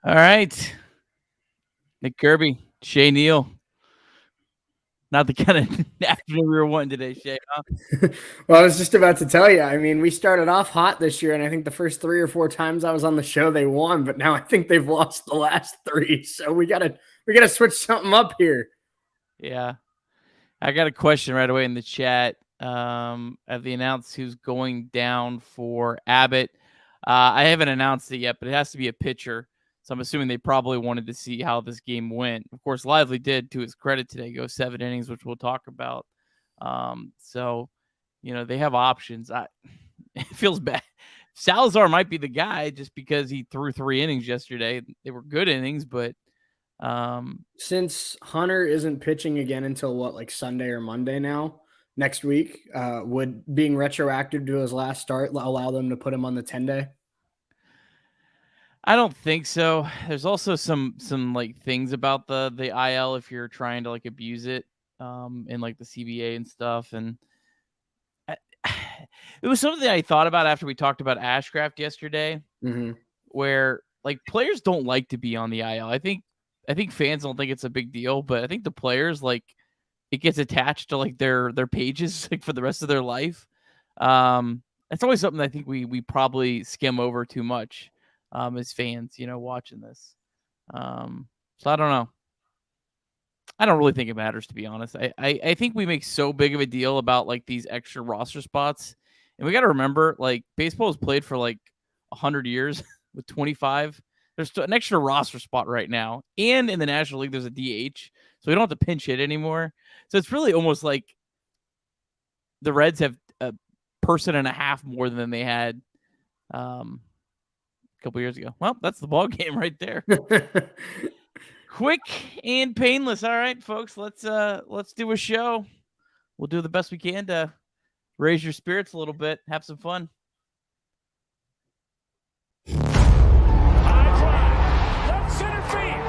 All right. Nick Kirby, Shay Neal. Not the kind of afternoon we were wanting today, Shay, huh? Well, I was just about to tell you. I mean, we started off hot this year, and I think the first 3 or 4 times I was on the show, they won. But now I think they've lost the last three. So we gotta switch something up here. Yeah. I got a question right away in the chat. Have they announced who's going down for Abbott? I haven't announced it yet, but it has to be a pitcher. So I'm assuming they probably wanted to see how this game went. Of course, Lively did, to his credit today, go 7 innings, which we'll talk about. So, they have options. It feels bad. Salazar might be the guy just because he threw 3 innings yesterday. They were good innings, but Since Hunter isn't pitching again until like Sunday or Monday now, next week, would being retroactive to his last start allow them to put him on the 10-day? I don't think so. There's also some like things about the IL if you're trying to like abuse it, in like the CBA and stuff. And I, it was something I thought about after we talked about Ashcraft yesterday, Mm-hmm. where like players don't like to be on the IL. I think fans don't think it's a big deal, but I think the players, like, it gets attached to like their pages like for the rest of their life. It's always something I think we probably skim over too much, as fans, watching this. So I don't know. I don't really think it matters, to be honest. I think we make so big of a deal about like these extra roster spots, and we got to remember, like, baseball has played for like 100 years with 25. There's an extra roster spot right now, and in the National League there's a DH, so we don't have to pinch hit anymore. So it's really almost like the Reds have a person and a half more than they had a couple years ago. Well, that's the ball game right there. Quick and painless. All right, folks, let's do a show. We'll do the best we can to raise your spirits a little bit, have some fun. High drive, left center field,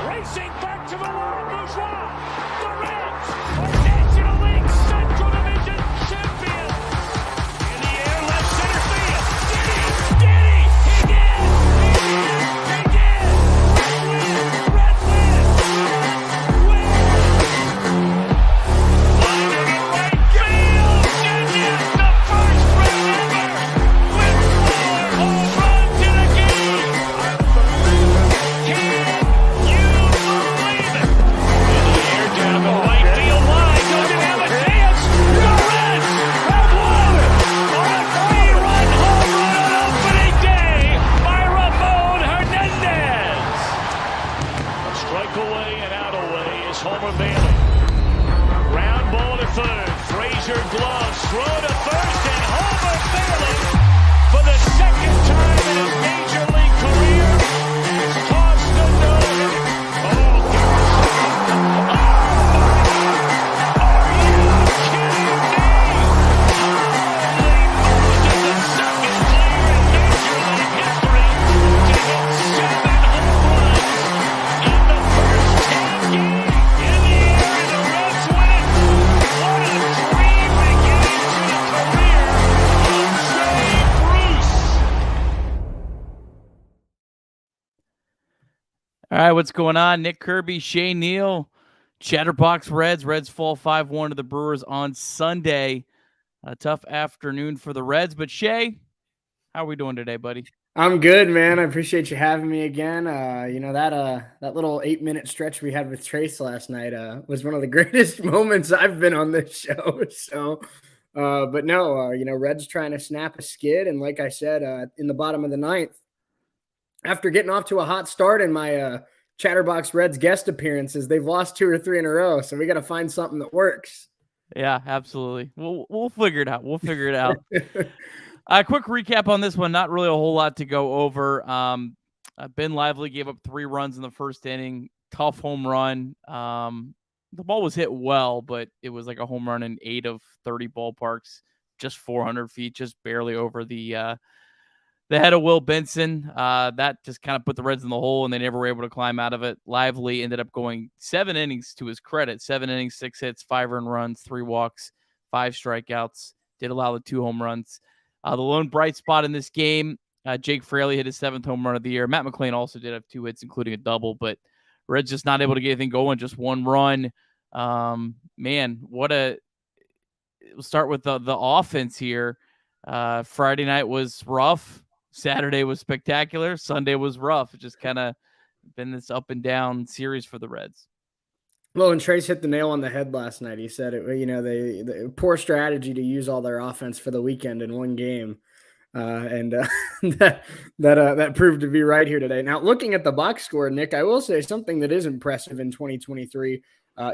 racing back to the wall, Bourgeois. The Reds are National League Central Division champions. In the air, left center field. Did he? He did! He did! Red win! Line into right field. Genius, the first run ever. With 4 home runs in a game. Can you believe it? In the air, down the right field line. Doesn't have a chance. The Reds have won it on a 3-run home run on opening day by Ramon Hernandez. A strike away and out away is Homer Bailey. Ground ball to third. Frazier gloves. Throw to first, and Homer Bailey, for the second time in his major league career, has tossed a no-hitter. Oh, God. Are you kidding me? Holy Moses, the second player in major league history to hit 7 home runs in the first 10 games. In the air, and the Reds win it. What a dream beginning to a career of Jay Bruce. All right, what's going on? Nick Kirby, Shay Neal, Chatterbox Reds. Reds fall 5-1 to the Brewers on Sunday. A tough afternoon for the Reds, but Shay, how are we doing today, buddy? I'm good, man. I appreciate you having me again. That little 8-minute stretch we had with Trace last night was one of the greatest moments I've been on this show. So, but no, Red's trying to snap a skid, and like I said, in the bottom of the ninth, after getting off to a hot start in my Chatterbox Reds guest appearances, they've lost 2 or 3 in a row. So we got to find something that works. Yeah, absolutely. We'll figure it out. We'll figure it out. Quick recap on this one. Not really a whole lot to go over. Ben Lively gave up 3 runs in the first inning. Tough home run. The ball was hit well, but it was like a home run in 8 of 30 ballparks, just 400 feet, just barely over the head of Will Benson. That just kind of put the Reds in the hole, and they never were able to climb out of it. Lively ended up going 7 innings, to his credit. 7 innings, 6 hits, 5 earned runs, 3 walks, 5 strikeouts. Did allow the 2 home runs. The lone bright spot in this game Jake Fraley hit his 7th home run of the year. Matt McClain also did have 2 hits, including a double, but Reds just not able to get anything going, just 1 run. Man, we'll start with the offense here. Friday night was rough. Saturday was spectacular. Sunday was rough. It just kind of been this up and down series for the Reds. Well, and Trace hit the nail on the head last night. He said it, the poor strategy to use all their offense for the weekend in one game. And that proved to be right here today. Now, looking at the box score, Nick, I will say something that is impressive in 2023.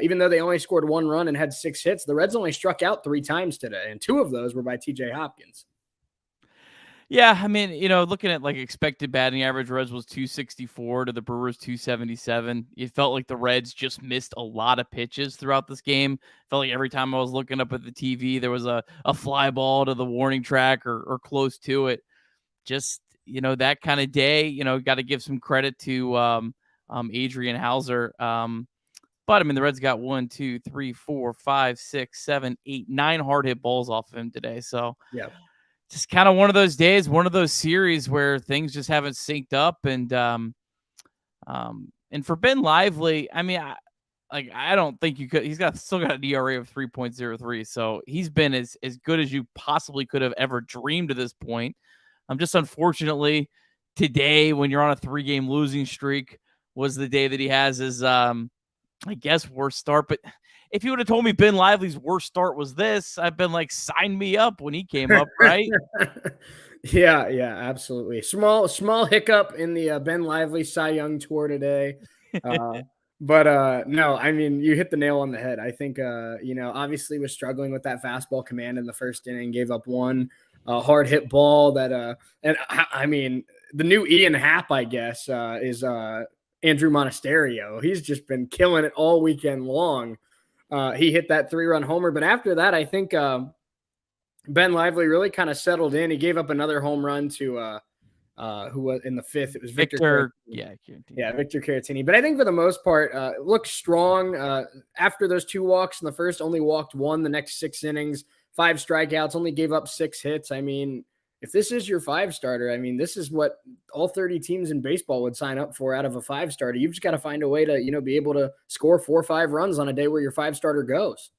Even though they only scored 1 run and had 6 hits, the Reds only struck out 3 times today, and 2 of those were by TJ Hopkins. Yeah, I mean, looking at like expected batting average, Reds was 264 to the Brewers 277. It felt like the Reds just missed a lot of pitches throughout this game. Felt like every time I was looking up at the TV, there was a fly ball to the warning track or close to it. Just, that kind of day, got to give some credit to Adrian Hauser. But I mean, the Reds got 1, 2, 3, 4, 5, 6, 7, 8, 9 hard hit balls off of him today. So yeah. Just kind of one of those days, one of those series where things just haven't synced up. And for Ben Lively, I mean, I don't think you could. He's still got an ERA of 3.03, so he's been as good as you possibly could have ever dreamed to this point. Just unfortunately today, when you're on a 3-game losing streak, was the day that he has his I guess worst start. But if you would have told me Ben Lively's worst start was this, I've been like, sign me up when he came up, right? Yeah, absolutely. Small hiccup in the Ben Lively Cy Young tour today. But no, I mean, you hit the nail on the head. I think, obviously was struggling with that fastball command in the first inning, gave up 1 hard hit ball that, and I mean, the new Ian Happ, I guess, is Andrew Monasterio. He's just been killing it all weekend long. He hit that 3-run homer, but after that, I think Ben Lively really kind of settled in. He gave up another home run to who was in the 5th. It was Victor. Victor Caratini. But I think for the most part, looked strong. After those 2 walks in the first, only walked 1 the next 6 innings, 5 strikeouts, only gave up 6 hits. I mean, if this is your 5-starter, I mean, this is what all 30 teams in baseball would sign up for out of a 5-starter. You've just got to find a way to, be able to score 4 or 5 runs on a day where your 5-starter goes.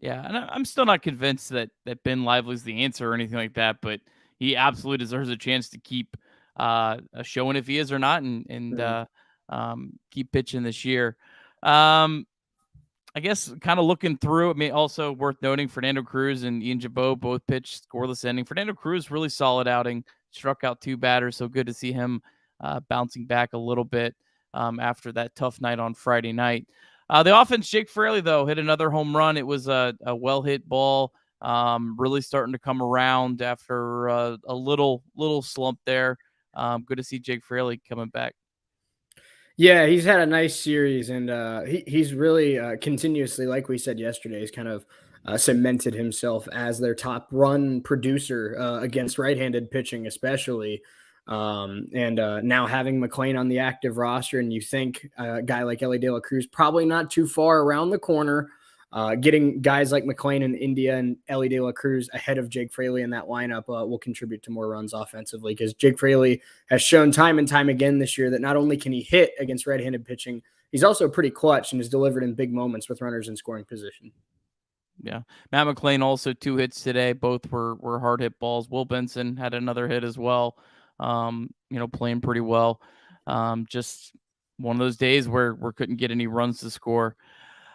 Yeah, and I'm still not convinced that Ben Lively's the answer or anything like that, but he absolutely deserves a chance to keep showing if he is or not, and keep pitching this year. I guess kind of looking through, I mean, also worth noting, Fernando Cruz and Ian Jabot both pitched scoreless inning. Fernando Cruz, really solid outing, struck out 2 batters, so good to see him bouncing back a little bit after that tough night on Friday night. The offense, Jake Fraley, though, hit another home run. It was a well-hit ball, really starting to come around after a little slump there. Good to see Jake Fraley coming back. Yeah, he's had a nice series, and he's really continuously, like we said yesterday, he's kind of cemented himself as their top run producer against right-handed pitching, especially. And now having McClain on the active roster, and you think a guy like Elly De La Cruz probably not too far around the corner. Getting guys like McClain in India and Elly De La Cruz ahead of Jake Fraley in that lineup will contribute to more runs offensively, because Jake Fraley has shown time and time again this year that not only can he hit against right-handed pitching, he's also pretty clutch and is delivered in big moments with runners in scoring position. Yeah. Matt McClain also 2 hits today. Both were hard hit balls. Will Benson had another hit as well. Playing pretty well. Just one of those days where we couldn't get any runs to score.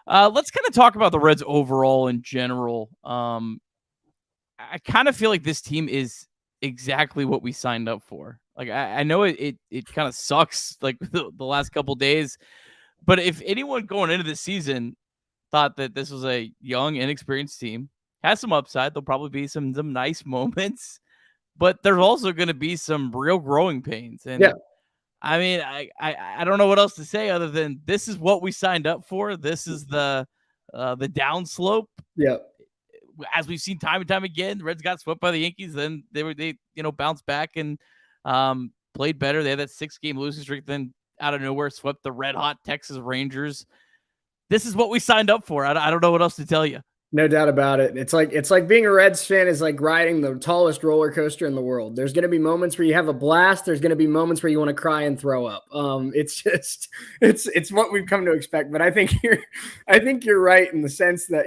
Let's kind of talk about the Reds overall in general. I kind of feel like this team is exactly what we signed up for. Like, I know it kind of sucks, like the last couple days, but if anyone going into the season thought that this was a young, inexperienced team, has some upside, there'll probably be some nice moments, but there's also going to be some real growing pains. And yeah. I mean, I don't know what else to say other than this is what we signed up for. This is the downslope. Yeah. As we've seen time and time again, the Reds got swept by the Yankees. Then they bounced back and played better. They had that 6-game losing streak. Then out of nowhere, swept the red hot Texas Rangers. This is what we signed up for. I don't know what else to tell you. No doubt about it. It's like being a Reds fan is like riding the tallest roller coaster in the world. There's going to be moments where you have a blast. There's going to be moments where you want to cry and throw up. It's just it's what we've come to expect. But I think you're right in the sense that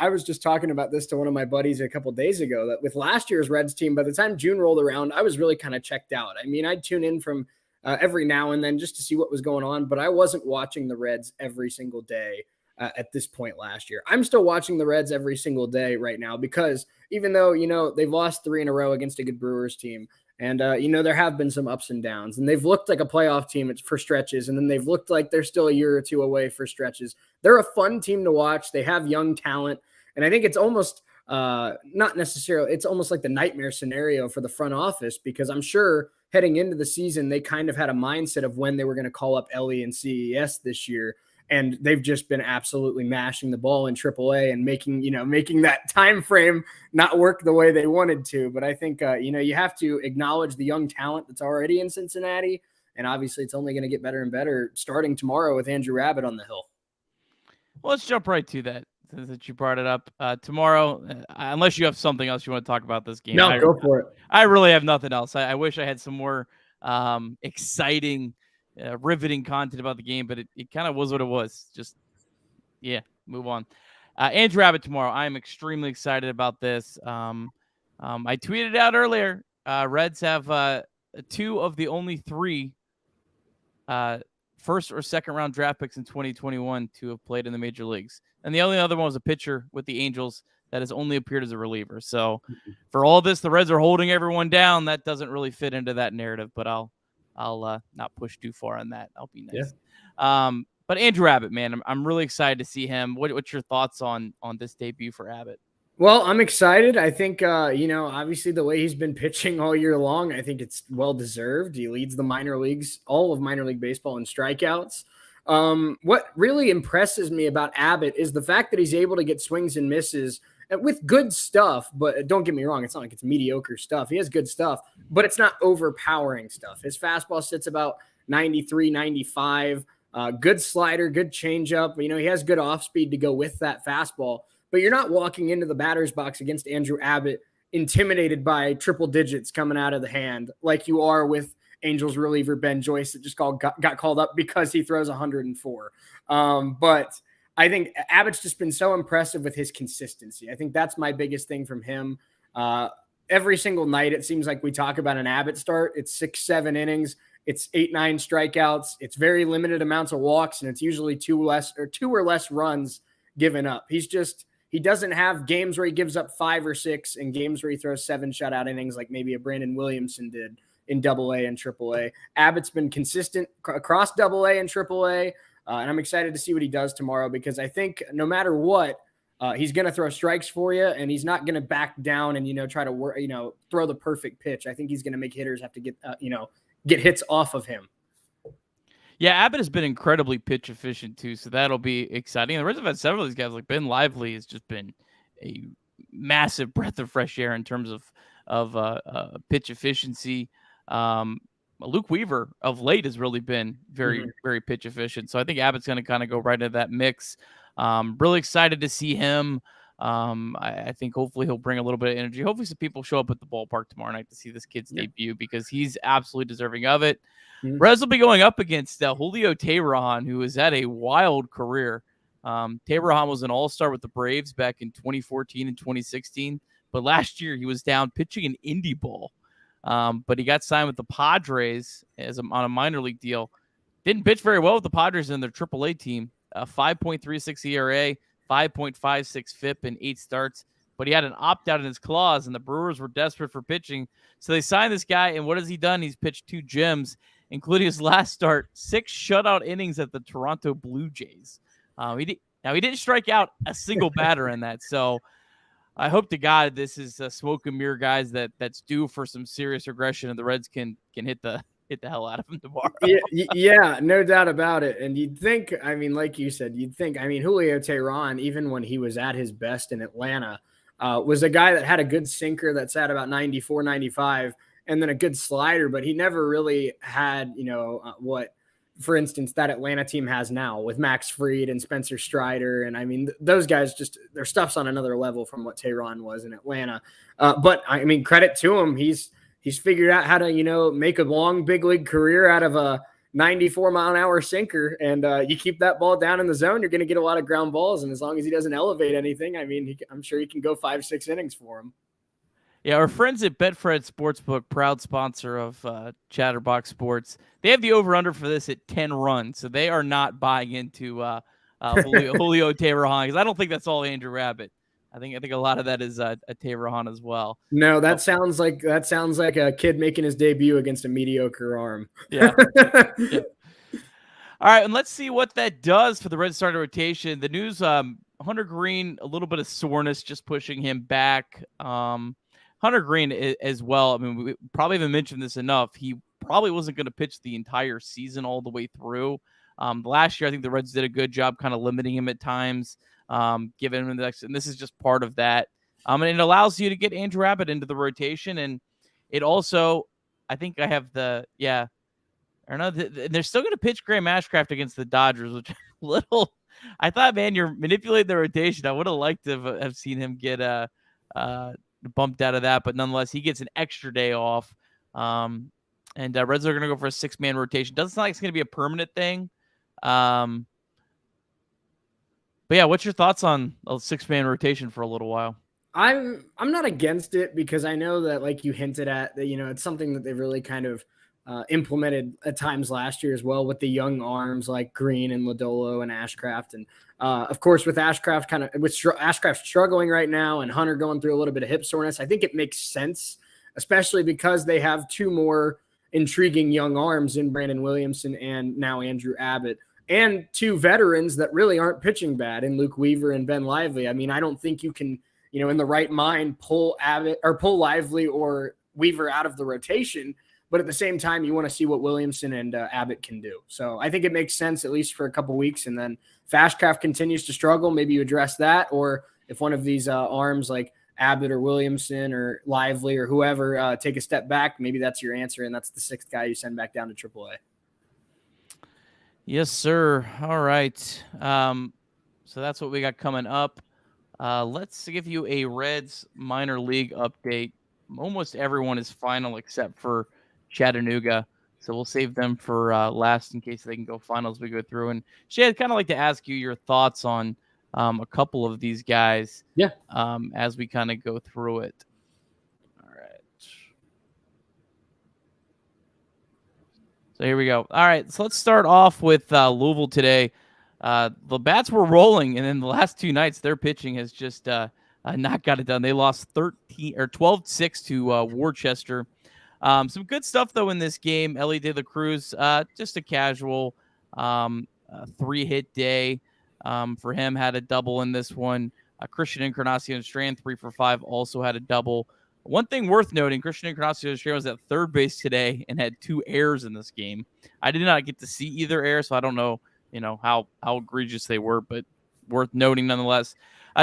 I was just talking about this to one of my buddies a couple of days ago that with last year's Reds team, by the time June rolled around, I was really kind of checked out. I mean, I'd tune in from every now and then just to see what was going on, but I wasn't watching the Reds every single day at this point last year. I'm still watching the Reds every single day right now because even though, they've lost 3 in a row against a good Brewers team and, there have been some ups and downs and they've looked like a playoff team for stretches. And then they've looked like they're still a year or two away for stretches. They're a fun team to watch. They have young talent. And I think it's almost not necessarily, it's almost like the nightmare scenario for the front office because I'm sure heading into the season, they kind of had a mindset of when they were going to call up Ellie and CES this year. And they've just been absolutely mashing the ball in AAA and making that time frame not work the way they wanted to. But I think, you have to acknowledge the young talent that's already in Cincinnati. And obviously it's only going to get better and better starting tomorrow with Andrew Abbott on the hill. Well, let's jump right to that since that you brought it up. Tomorrow, unless you have something else you want to talk about this game. No, go for it. I really have nothing else. I wish I had some more exciting riveting content about the game, but it kind of was what it was. Just, move on. Andrew Abbott tomorrow. I am extremely excited about this. I tweeted out earlier, Reds have 2 of the only 3 first or second round draft picks in 2021 to have played in the major leagues. And the only other one was a pitcher with the Angels that has only appeared as a reliever. So for all this, the Reds are holding everyone down. That doesn't really fit into that narrative, but I'll not push too far on that. I'll be nice. Yeah. But Andrew Abbott, man, I'm really excited to see him. What's your thoughts on this debut for Abbott? Well, I'm excited. I think, obviously the way he's been pitching all year long, I think it's well-deserved. He leads the minor leagues, all of minor league baseball in strikeouts. What really impresses me about Abbott is the fact that he's able to get swings and misses with good stuff, but don't get me wrong, it's not like it's mediocre stuff. He has good stuff, but it's not overpowering stuff. His fastball sits about 93, 95, good slider, good changeup. He has good off speed to go with that fastball, but you're not walking into the batter's box against Andrew Abbott intimidated by triple digits coming out of the hand like you are with Angels reliever Ben Joyce that just got called up because he throws 104. But I think Abbott's just been so impressive with his consistency. I think that's my biggest thing from him. Every single night, it seems like we talk about an Abbott start. It's 6-7 innings. It's 8-9 strikeouts. It's very limited amounts of walks, and it's usually 2 or less runs given up. He doesn't have games where he gives up 5 or 6 and games where he throws 7 shutout innings like maybe a Brandon Williamson did in AA and AAA. Abbott's been consistent across AA and AAA. And I'm excited to see what he does tomorrow because I think no matter what, he's going to throw strikes for you and he's not going to back down and, try to throw the perfect pitch. I think he's going to make hitters have to get hits off of him. Yeah, Abbott has been incredibly pitch efficient too, so that'll be exciting. The Reds have had several of these guys, like Ben Lively has just been a massive breath of fresh air in terms of pitch efficiency. Luke Weaver of late has really been very, very pitch efficient. So I think Abbott's going to kind of go right into that mix. Really excited to see him. I think hopefully he'll bring a little bit of energy. Hopefully some people show up at the ballpark tomorrow night to see this kid's debut because he's absolutely deserving of it. Reds will be going up against Julio Teheran, who has had a wild career. Teheran was an all-star with the Braves back in 2014 and 2016. But last year he was down pitching an indie ball. But he got signed with the Padres on a minor league deal. Didn't pitch very well with the Padres in their AAA team. 5.36 ERA, 5.56 FIP in 8 starts. But he had an opt-out in his clause, and the Brewers were desperate for pitching. So they signed this guy, and what has he done? He's pitched 2 gems, including his last start, 6 shutout innings at the Toronto Blue Jays. He didn't strike out a single batter in that. So I hope to God this is a smoke and mirror, guys, that's due for some serious regression, and the Reds can hit the hell out of him tomorrow. Yeah, no doubt about it. And you'd think, like you said, Julio Teheran, even when he was at his best in Atlanta, was a guy that had a good sinker that sat about 94, 95, and then a good slider, but he never really had, what for instance, that Atlanta team has now with Max Fried and Spencer Strider. And I mean, those guys just, their stuff's on another level from what Tehran was in Atlanta. But I mean, credit to him. He's figured out how to, make a long big league career out of a 94-mile-an-hour sinker. And you keep that ball down in the zone, you're going to get a lot of ground balls. And as long as he doesn't elevate anything, I mean, I'm sure he can go 5-6 innings for him. Yeah, our friends at Betfred Sportsbook, proud sponsor of Chatterbox Sports, they have the over-under for this at 10 runs, so they are not buying into Julio Tehran, because I don't think that's all Andrew Abbott. I think a lot of that is a Tehran as well. No, that sounds like a kid making his debut against a mediocre arm. Yeah. Yeah. All right, and let's see what that does for the Red starting rotation. The news: Hunter Green, a little bit of soreness, just pushing him back. Hunter Green as well. I mean, we probably haven't mentioned this enough. He probably wasn't going to pitch the entire season all the way through. Last year, I think the Reds did a good job kind of limiting him at times, giving him the next, and this is just part of that. And it allows you to get Andrew Abbott into the rotation, and it also, I think I have they're still going to pitch Graham Ashcraft against the Dodgers, which I thought, man, you're manipulating the rotation. I would have liked to have seen him get bumped out of that, but nonetheless, he gets an extra day off. And Reds are going to go for a 6-man rotation. Doesn't sound like it's going to be a permanent thing. But yeah, what's your thoughts on a 6-man rotation for a little while? I'm not against it, because I know that, like you hinted at, that it's something that they've really kind of implemented at times last year as well, with the young arms like Green and Lodolo and Ashcraft. And of course, with Ashcraft Ashcraft struggling right now and Hunter going through a little bit of hip soreness, I think it makes sense, especially because they have 2 more intriguing young arms in Brandon Williamson and now Andrew Abbott, and 2 veterans that really aren't pitching bad in Luke Weaver and Ben Lively. I mean, I don't think you can, in the right mind, pull Abbott or pull Lively or Weaver out of the rotation. But at the same time, you want to see what Williamson and Abbott can do. So I think it makes sense, at least for a couple weeks. And then if Ashcraft continues to struggle, maybe you address that. Or if one of these arms like Abbott or Williamson or Lively or whoever take a step back, maybe that's your answer, and that's the 6th guy you send back down to AAA. Yes, sir. All right. So that's what we got coming up. Let's give you a Reds minor league update. Almost everyone is final except for Chattanooga, so we'll save them for last in case they can go final as we go through. And Shay, I'd kind of like to ask you your thoughts on a couple of these guys. Yeah. As we kind of go through it. All right. So here we go. All right, so let's start off with Louisville today. The bats were rolling, and then the last 2 nights, their pitching has just not got it done. They lost 12-6 to Worcester. Some good stuff, though, in this game. Ellie De La Cruz, just a casual 3-hit day for him, had a double in this one. Christian Encarnacion Strand, 3 for 5, also had a double. One thing worth noting, Christian Encarnacion Strand was at third base today and had 2 errors in this game. I did not get to see either error, so I don't know, how egregious they were, but worth noting nonetheless.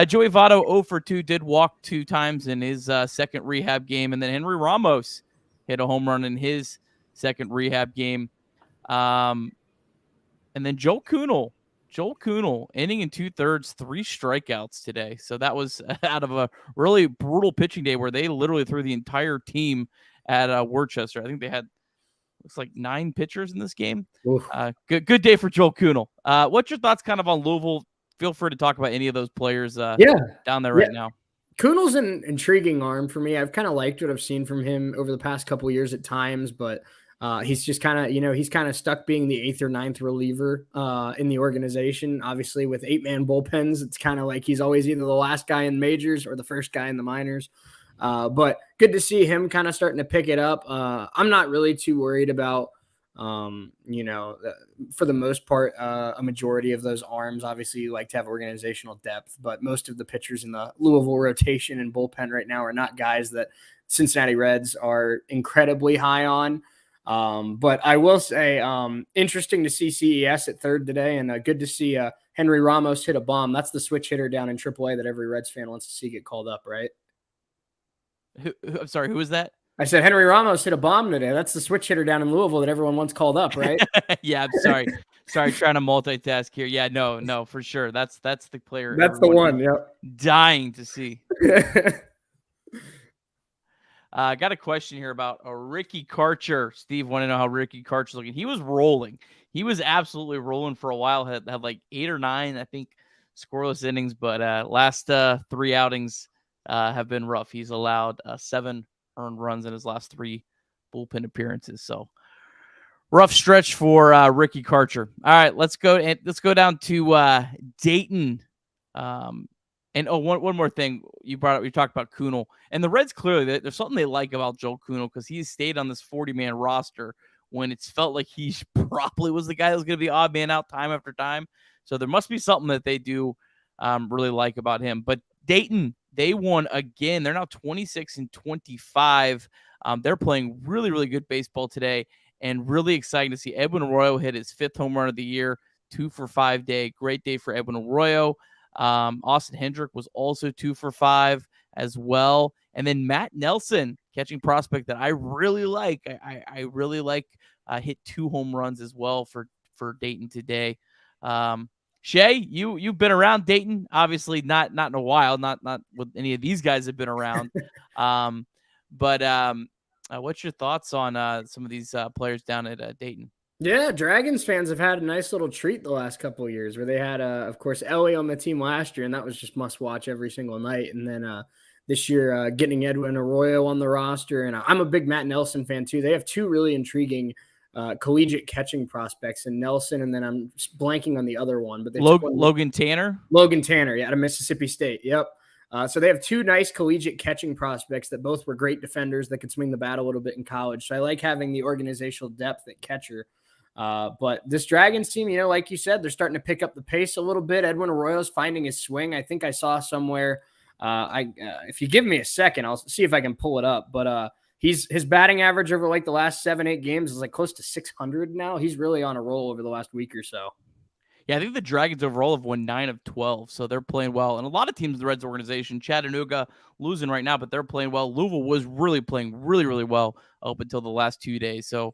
Joey Votto, 0 for 2, did walk 2 times in his second rehab game, and then Henry Ramos hit a home run in his second rehab game. And then Joel Kuhnel, inning and 2/3, 3 strikeouts today. So that was out of a really brutal pitching day where they literally threw the entire team at Worcester. I think they had, looks like 9 pitchers in this game. Good day for Joel Kuhnel. What's your thoughts kind of on Louisville? Feel free to talk about any of those players down there right now. Kuhnel's an intriguing arm for me. I've kind of liked what I've seen from him over the past couple of years at times, but he's just kind of, he's kind of stuck being the 8th or 9th reliever in the organization. Obviously, with 8-man bullpens, it's kind of like he's always either the last guy in majors or the first guy in the minors. But good to see him kind of starting to pick it up. I'm not really too worried about, for the most part, a majority of those arms. Obviously, you like to have organizational depth, but most of the pitchers in the Louisville rotation and bullpen right now are not guys that Cincinnati Reds are incredibly high on. But I will say, interesting to see CES at third today, and good to see Henry Ramos hit a bomb. That's the switch hitter down in AAA that every Reds fan wants to see get called up, right? I'm sorry, who is that? I said Henry Ramos hit a bomb today. That's the switch hitter down in Louisville that everyone wants called up, right? Yeah, I'm sorry. Sorry, trying to multitask here. Yeah, no, for sure. That's the player That's the everyone one. is Yep. dying to see. I got a question here about Ricky Karcher. Steve want to know how Ricky Karcher's looking. He was rolling. He was absolutely rolling for a while. Had like 8 or 9, I think, scoreless innings. But last 3 outings have been rough. He's allowed 7 earned runs in his last 3 bullpen appearances. So rough stretch for Ricky Karcher. All right, let's go down to Dayton. And one more thing you brought up, you talked about Kunal, and the Reds clearly there's something they like about Joel Kunal because he's stayed on this 40-man roster when it's felt like he probably was the guy that was going to be odd man out time after time. So there must be something that they do really like about him. But Dayton, they won again. They're now 26-25. They're playing really, really good baseball today, and really exciting to see Edwin Arroyo hit his 5th home run of the year, 2 for 5 day. Great day for Edwin Arroyo. Austin Hendrick was also 2 for 5 as well. And then Matt Nelson, catching prospect that I really like. I really like hit 2 home runs as well for Dayton today. Shay, you've been around Dayton, obviously not in a while, not with any of these guys have been around. But what's your thoughts on some of these players down at Dayton? Yeah, Dragons fans have had a nice little treat the last couple of years where they had, of course, Ellie on the team last year, and that was just must watch every single night. And then this year, getting Edwin Arroyo on the roster. And I'm a big Matt Nelson fan, too. They have 2 really intriguing collegiate catching prospects in Nelson, and then I'm blanking on the other one. But Logan Tanner? Logan Tanner, yeah, out of Mississippi State. Yep. So they have 2 nice collegiate catching prospects that both were great defenders that could swing the bat a little bit in college. So I like having the organizational depth at catcher. But this Dragons team, like you said, they're starting to pick up the pace a little bit. Edwin Arroyo's finding his swing. I think I saw somewhere. If you give me a second, I'll see if I can pull it up. But his batting average over like the last 7-8 games is like close to 600 now. He's really on a roll over the last week or so. Yeah, I think the Dragons overall have won 9 of 12, so they're playing well. And a lot of teams in the Reds organization, Chattanooga losing right now, but they're playing well. Louisville was really playing really, really well up until the last 2 days. So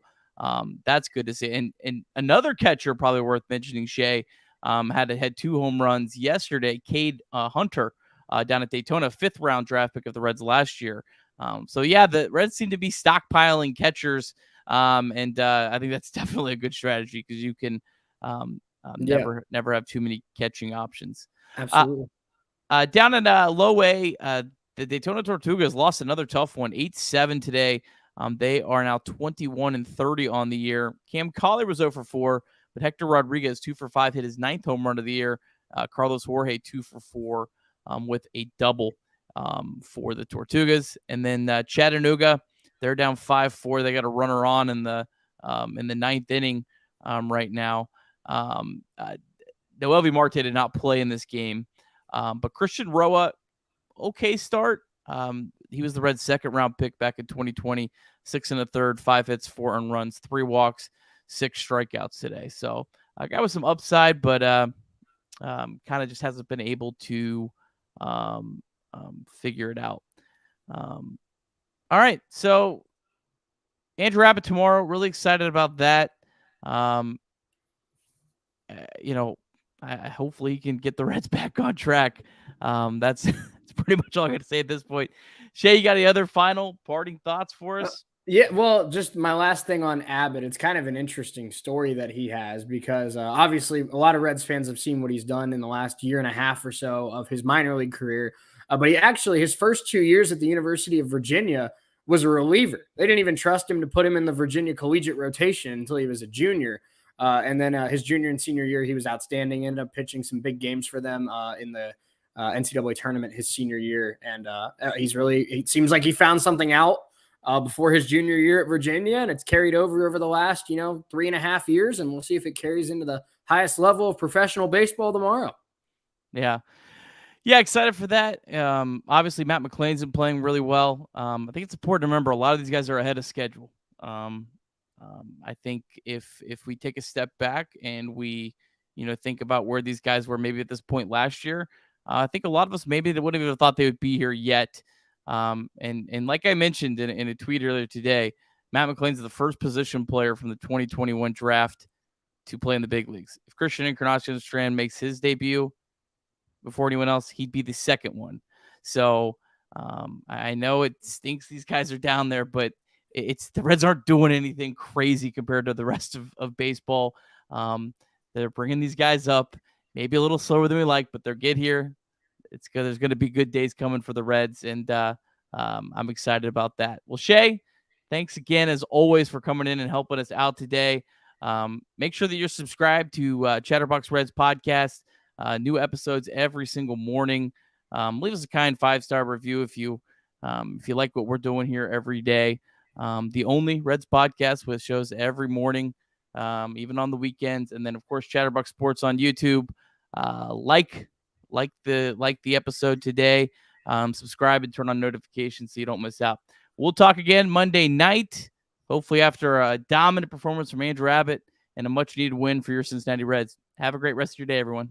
that's good to see. And another catcher probably worth mentioning, Shay, had 2 home runs yesterday. Cade Hunter down at Daytona, 5th round draft pick of the Reds last year. So yeah, the Reds seem to be stockpiling catchers, and I think that's definitely a good strategy because you can never have too many catching options. Absolutely. Down in low A, the Daytona Tortugas lost another tough one, 8-7 today. They are now 21-30 on the year. Cam Collier was 0 for 4, but Hector Rodriguez 2 for 5 hit his 9th home run of the year. Carlos Jorge 2 for 4 with a double for the Tortugas. And then Chattanooga, they're down 5-4. They got a runner on in the 9th inning right now. Noelvi Marte did not play in this game, but Christian Roa, okay start. He was the Reds' 2nd round pick back in 2020, 6 1/3, 5 hits, 4 earned runs, 3 walks, 6 strikeouts today. So a guy with some upside, but kind of just hasn't been able to figure it out. All right, so Andrew Abbott tomorrow. Really excited about that. Hopefully he can get the Reds back on track. That's pretty much all I got to say at this point. Shay, you got any other final parting thoughts for us? Yeah, well, just my last thing on Abbott. It's kind of an interesting story that he has because obviously a lot of Reds fans have seen what he's done in the last year and a half or so of his minor league career. But his first 2 years at the University of Virginia was a reliever. They didn't even trust him to put him in the Virginia collegiate rotation until he was a junior. And then his junior and senior year, he was outstanding, ended up pitching some big games for them in the NCAA tournament his senior year. And it seems like he found something out before his junior year at Virginia, and it's carried over the last, 3.5 years. And we'll see if it carries into the highest level of professional baseball tomorrow. Yeah. Yeah, excited for that. Obviously, Matt McLean's been playing really well. I think it's important to remember a lot of these guys are ahead of schedule. I think if we take a step back and we, think about where these guys were maybe at this point last year, I think a lot of us maybe they wouldn't have thought they would be here yet. And like I mentioned in a tweet earlier today, Matt McLean's the first position player from the 2021 draft to play in the big leagues. If Christian Encarnacion-Strand makes his debut before anyone else, he'd be the second one. So I know it stinks these guys are down there, but it's the Reds aren't doing anything crazy compared to the rest of baseball. They're bringing these guys up, maybe a little slower than we like, but they're get here. It's good. There's going to be good days coming for the Reds, and I'm excited about that. Well, Shay, thanks again as always for coming in and helping us out today. Make sure that you're subscribed to Chatterbox Reds podcast. New episodes every single morning. Leave us a kind 5-star review if you like what we're doing here every day. The only Reds podcast with shows every morning, even on the weekends, and then of course Chatterbox Sports on YouTube. Like the episode today. Subscribe and turn on notifications so you don't miss out. We'll talk again Monday night, hopefully after a dominant performance from Andrew Abbott and a much needed win for your Cincinnati Reds. Have a great rest of your day, everyone.